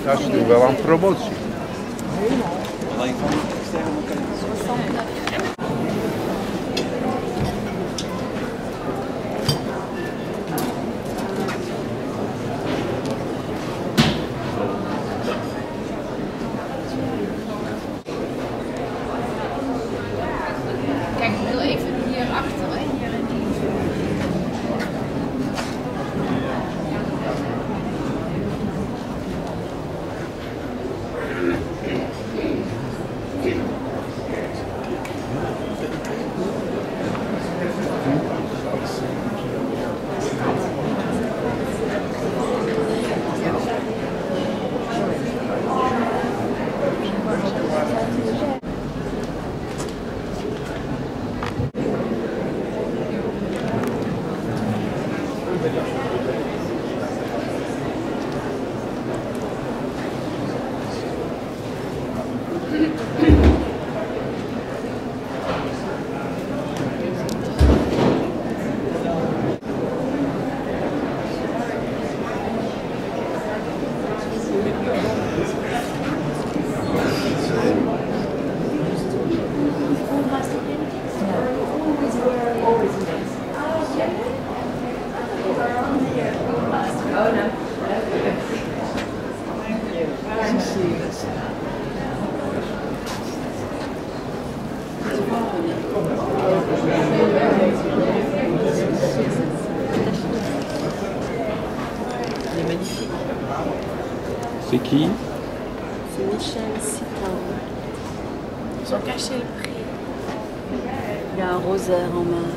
Dat is nu wel aan promotie. Kijk, ik wil even hier achter. C'est qui? C'est Michel Citan. Ils ont caché le prix. Il a un rosaire en main.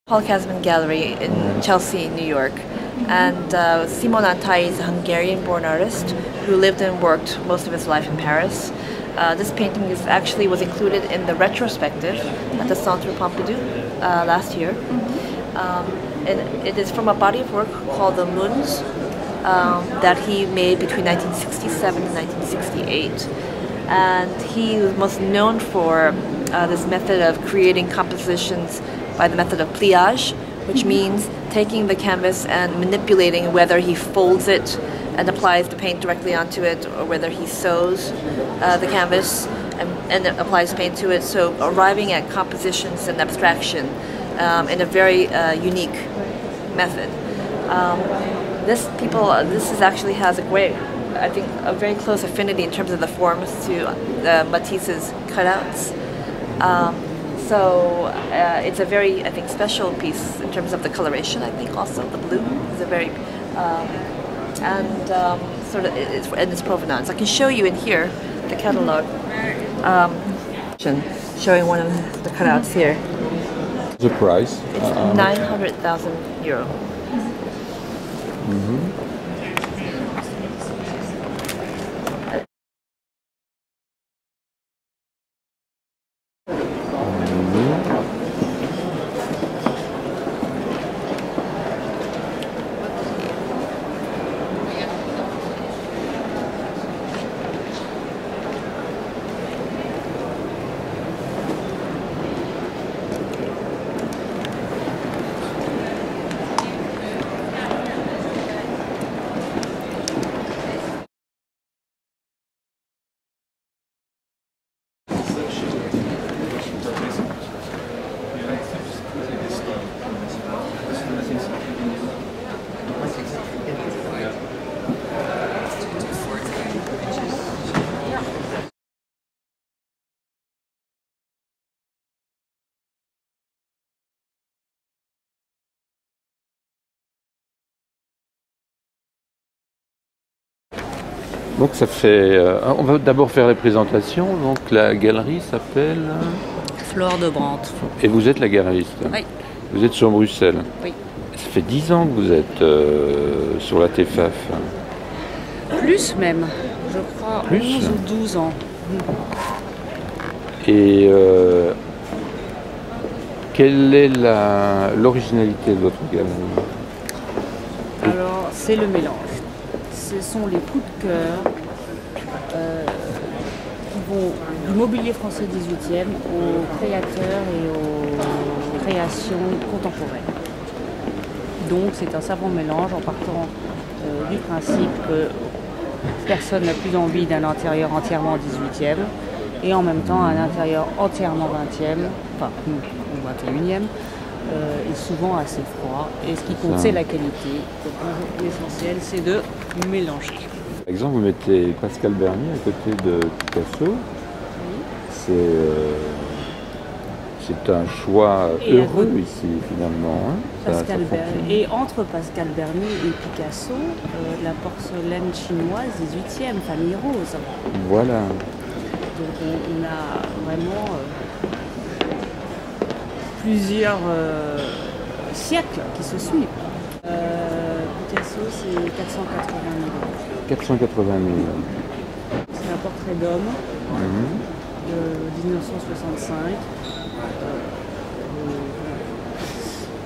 Paul Kasman Gallery in Chelsea, New York. And Simon Antai is a Hungarian-born artist who lived and worked most of his life in Paris. This painting was included in the retrospective at the Centre Pompidou last year. And it is from a body of work called The Moons that he made between 1967 and 1968. And he was most known for this method of creating compositions by the method of pliage, which means taking the canvas and manipulating whether he folds it and applies the paint directly onto it, or whether he sews the canvas and applies paint to it. So arriving at compositions and abstraction in a very unique method. This actually has I think a very close affinity in terms of the forms to Matisse's cutouts. So it's a very, I think, special piece in terms of the coloration. I think also the blue is a very and it's provenance. I can show you in here the catalog, showing one of the cutouts here. The price? It's 900,000 euro. Donc ça fait... on va d'abord faire les présentations. Donc la galerie s'appelle... Flore de Brandt. Et vous êtes la galeriste. Oui. Vous êtes sur Bruxelles. Oui. Ça fait 10 ans que vous êtes sur la TFAF. Plus même, je crois Plus 11 ou 12 ans. Et quelle est l'originalité de votre galerie? Alors, c'est le mélange. Ce sont les coups de cœur qui vont du mobilier français 18e aux créateurs et aux créations contemporaines. Donc, c'est un savant mélange en partant du principe que personne n'a plus envie d'un intérieur entièrement 18e et en même temps un intérieur entièrement 20e, enfin ou 21e, et souvent assez froid. Et ce qui compte, c'est la qualité. Donc l'essentiel, c'est de mélanger. Par exemple, vous mettez Pascal Bernier à côté de Picasso. C'est un choix heureux ici, finalement. Hein. Pascal Bernier. Et entre Pascal Bernier et Picasso, la porcelaine chinoise 18e, famille rose. Voilà. Donc on a vraiment plusieurs siècles qui se suivent. Picasso, c'est 480 000 euros. 480 000. C'est un portrait d'homme de 1965.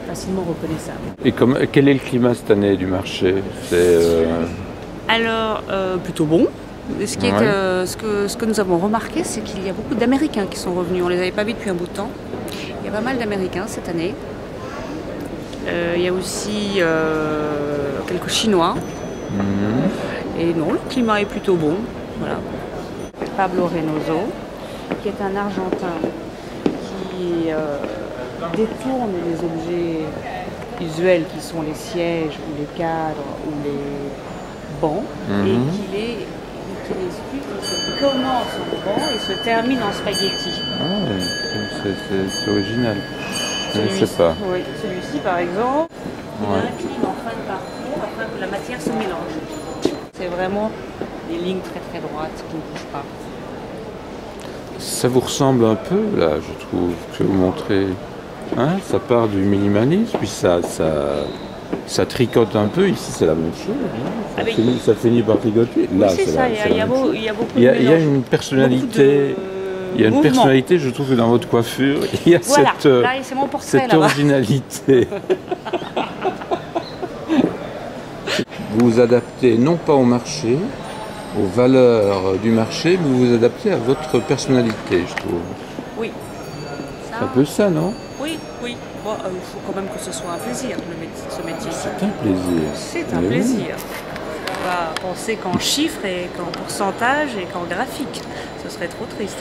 Facilement reconnaissable. Et quel est le climat cette année du marché? Alors, plutôt bon. Ce que nous avons remarqué, c'est qu'il y a beaucoup d'Américains qui sont revenus. On ne les avait pas vus depuis un bout de temps. Il y a pas mal d'Américains cette année. Il y a aussi quelques Chinois. Et non, le climat est plutôt bon. Voilà. Pablo Reynoso, qui est un Argentin qui détourne les objets usuels qui sont les sièges ou les cadres ou les bancs et qui les commence en banc et se termine en spaghetti. Ah, c'est original. Je ne sais pas. Oui, celui-ci par exemple, il incline en fin de parcours afin que la matière se mélange. C'est vraiment des lignes très très droites qui ne bougent pas. Ça vous ressemble un peu, là, je trouve, que vous montrez. Hein, ça part du minimalisme, puis ça tricote un peu. Ici, c'est la même chose. Hein. Ça finit par tricoter. Là, oui, c'est ça. Il y a beaucoup de il y a une personnalité. Il y a une personnalité, je trouve, que dans votre coiffure, il y a voilà. Là, c'est mon portrait, cette originalité. Vous vous adaptez non pas au marché, aux valeurs du marché, mais vous vous adaptez à votre personnalité, je trouve. Oui. C'est un peu ça, non? Oui, oui. Bon, il faut quand même que ce soit un plaisir, ce métier. C'est un plaisir. C'est un plaisir. On va penser qu'en chiffres et qu'en pourcentage et qu'en graphique. Ce serait trop triste.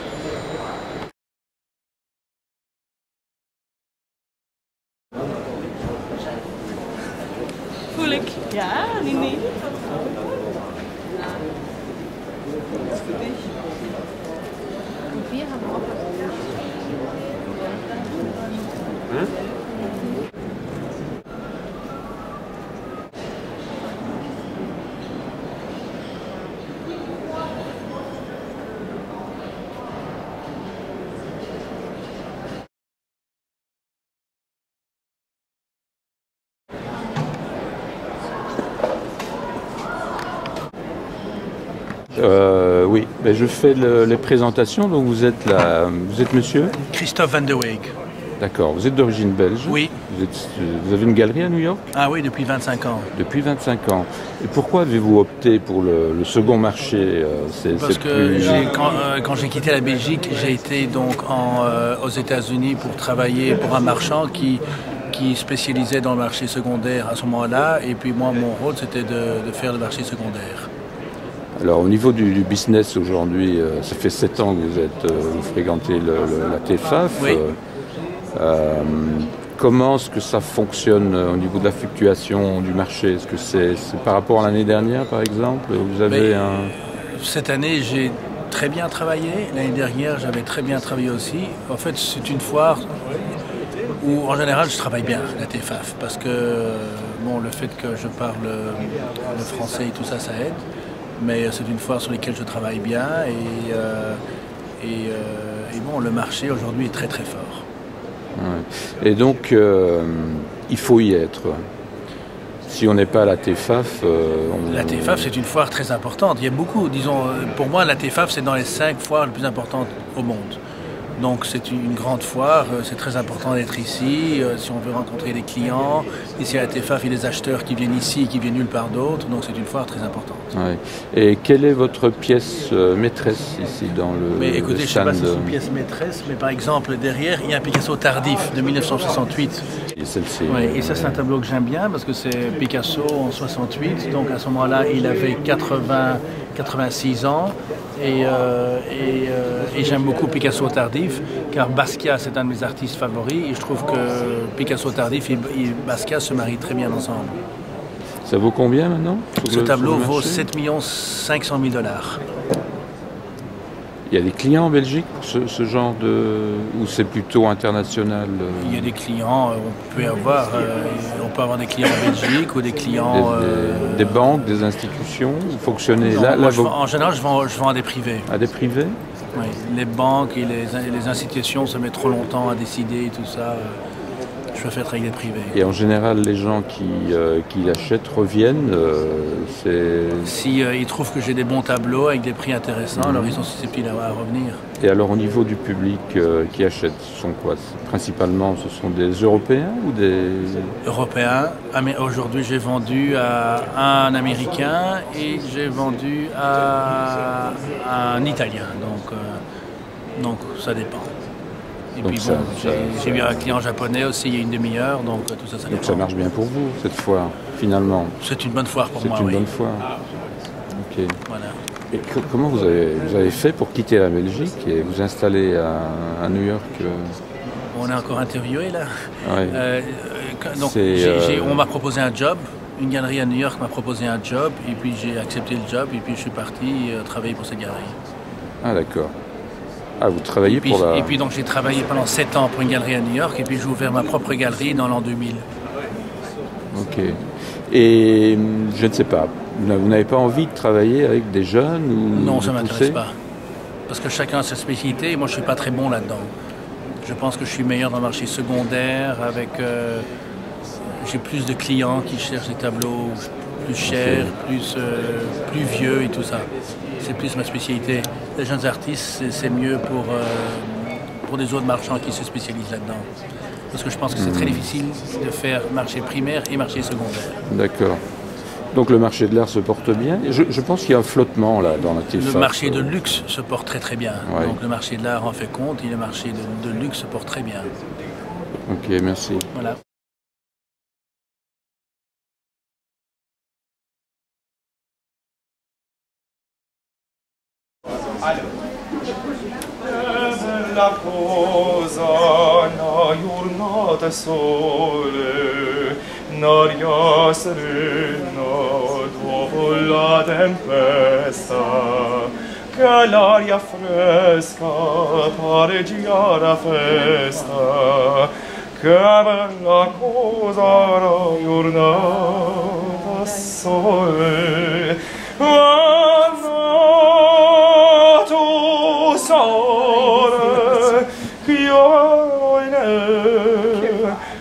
Voelig. Ja, nee. Wir haben auch Oui, mais je fais les présentations, donc vous êtes monsieur? Christophe Van de Weeg. D'accord, vous êtes d'origine belge? Oui. Vous avez une galerie à New York? Ah oui, depuis 25 ans. Depuis 25 ans. Et pourquoi avez-vous opté pour le second marché? Parce que quand j'ai quitté la Belgique, j'ai été donc aux États-Unis pour travailler pour un marchand qui spécialisait dans le marché secondaire à ce moment-là. Et puis moi, mon rôle, c'était de faire le marché secondaire. Alors au niveau du business aujourd'hui, ça fait 7 ans que vous fréquentez la TFAF. Oui. Comment est-ce que ça fonctionne au niveau de la fluctuation du marché? Est-ce que c'est par rapport à l'année dernière, par exemple? Vous avez Cette année, j'ai très bien travaillé. L'année dernière, j'avais très bien travaillé aussi. En fait, c'est une foire où, en général, je travaille bien, la TFAF, parce que bon, le fait que je parle le français et tout ça, ça aide. mais c'est une foire sur laquelle je travaille bien et bon, le marché aujourd'hui est très très fort. Ouais. Et donc, il faut y être. Si on n'est pas à la TEFAF... La TEFAF, c'est une foire très importante. Il y a beaucoup, disons, pour moi, la TEFAF, c'est dans les 5 foires les plus importantes au monde. Donc c'est une grande foire, c'est très important d'être ici, si on veut rencontrer des clients. Ici à la TEFAF, il y a des acheteurs qui viennent ici et qui viennent nulle part d'autre, donc c'est une foire très importante. Ouais. Et quelle est votre pièce maîtresse ici dans le Mais écoutez, le je ne sais pas stand? si c'est une pièce maîtresse, mais par exemple, derrière, il y a un Picasso tardif de 1968. Et celle-ci. Oui, et ça c'est un tableau que j'aime bien parce que c'est Picasso en 68, donc à ce moment-là il avait 86 ans et j'aime beaucoup Picasso tardif car Basquiat c'est un de mes artistes favoris et je trouve que Picasso tardif et Basquiat se marient très bien ensemble. Ça vaut combien maintenant? Ce tableau vaut 7 500 000 $. Il y a des clients en Belgique pour ce genre de... ou c'est plutôt international? Il y a des clients, on peut avoir des clients en Belgique ou des clients... Des banques, des institutions? Vous fonctionnez non, là, en général, je vends à des privés. À des privés? Oui, les banques et les institutions, ça met trop longtemps à décider et tout ça. Je préfère travailler avec des privés. Et en général, les gens qui achètent reviennent. Si ils trouvent que j'ai des bons tableaux avec des prix intéressants, alors ils sont susceptibles à revenir. Et alors, au niveau du public qui achète, ce sont quoi? Principalement, ce sont des Européens ou des... Européens. Mais aujourd'hui, j'ai vendu à un Américain et j'ai vendu à un Italien. Donc ça dépend. Et donc puis bon, j'ai eu un client japonais aussi il y a une demi-heure, donc tout ça, ça dépend. Donc ça marche bien pour vous, cette foire, finalement? C'est une bonne foire pour moi, oui. C'est une bonne foire. Ok. Voilà. Et comment vous avez fait pour quitter la Belgique et vous installer à New York? On est encore interviewé là. Ouais. Donc on m'a proposé un job, une galerie à New York m'a proposé un job, et puis j'ai accepté le job, et puis je suis parti travailler pour cette galerie. Ah d'accord. Ah, vous travaillez pour la... Et puis donc j'ai travaillé pendant 7 ans pour une galerie à New York et puis j'ai ouvert ma propre galerie dans l'an 2000. Ok. Et je ne sais pas, vous n'avez pas envie de travailler avec des jeunes ou non, ça ne m'intéresse pas. Parce que chacun a sa spécialité et moi je ne suis pas très bon là-dedans. Je pense que je suis meilleur dans le marché secondaire avec... j'ai plus de clients qui cherchent des tableaux plus chers, plus vieux et tout ça. C'est plus ma spécialité. Les jeunes artistes, c'est mieux pour des autres marchands qui se spécialisent là-dedans. Parce que je pense que c'est très difficile de faire marché primaire et marché secondaire. D'accord. Donc le marché de l'art se porte bien. Je pense qu'il y a un flottement là dans la TEFAF. Le marché de luxe se porte très très bien. Ouais. Donc le marché de l'art en fait compte et le marché de luxe se porte très bien. Ok, merci. Voilà. La cosa na giornata sole, n'aria serena dopo la tempesta, che l'aria fresca pareggia la festa, che bella cosa na giornata sole.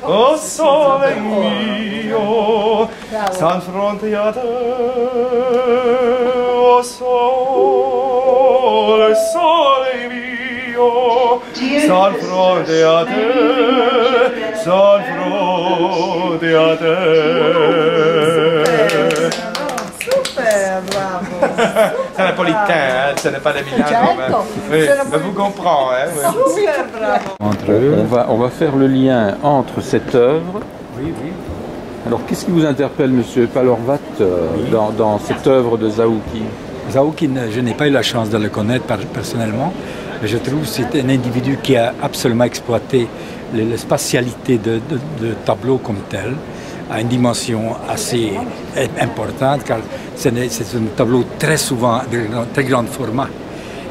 O sole mio, sta fronte a te, o sole, sole mio, sta fronte a te, sta fronte a te. Super, bravo. C'est napolitain, hein? Ce n'est pas des villages. Oui, je vous comprends. Hein? Oui. Super, bravo. On va faire le lien entre cette œuvre. Oui, oui. Alors, qu'est-ce qui vous interpelle, monsieur Palorvat, dans cette œuvre de Zaouki? Zaouki, je n'ai pas eu la chance de le connaître personnellement, mais je trouve que c'est un individu qui a absolument exploité la spatialité de tableau comme tel, à une dimension assez importante, car c'est un tableau très souvent de très grand format.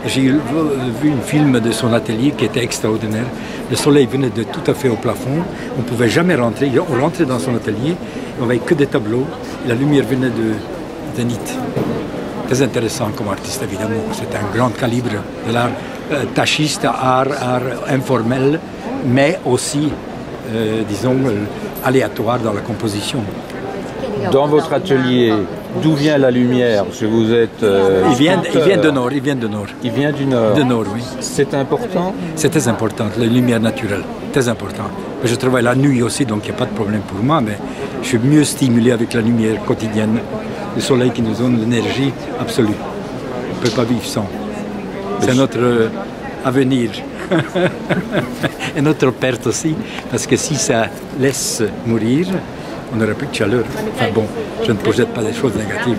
J'ai vu un film de son atelier qui était extraordinaire. Le soleil venait de tout à fait au plafond, on ne pouvait jamais rentrer. On rentrait dans son atelier, on n'avait que des tableaux, et la lumière venait de zénith. très intéressant comme artiste, évidemment. C'est un grand calibre de l'art tachiste, art informel, mais aussi, disons, aléatoire dans la composition. Dans votre atelier, d'où vient la lumière? Parce que vous êtes... il vient de nord, il vient de nord. Il vient du nord. De nord, oui. C'est important? C'est très important, la lumière naturelle, très important. Je travaille la nuit aussi, donc il n'y a pas de problème pour moi, mais je suis mieux stimulé avec la lumière quotidienne. Le soleil qui nous donne l'énergie absolue. On ne peut pas vivre sans. C'est notre avenir. Et notre perte aussi, parce que si ça laisse mourir, on n'aurait plus de chaleur. Enfin bon, je ne projette pas des choses négatives.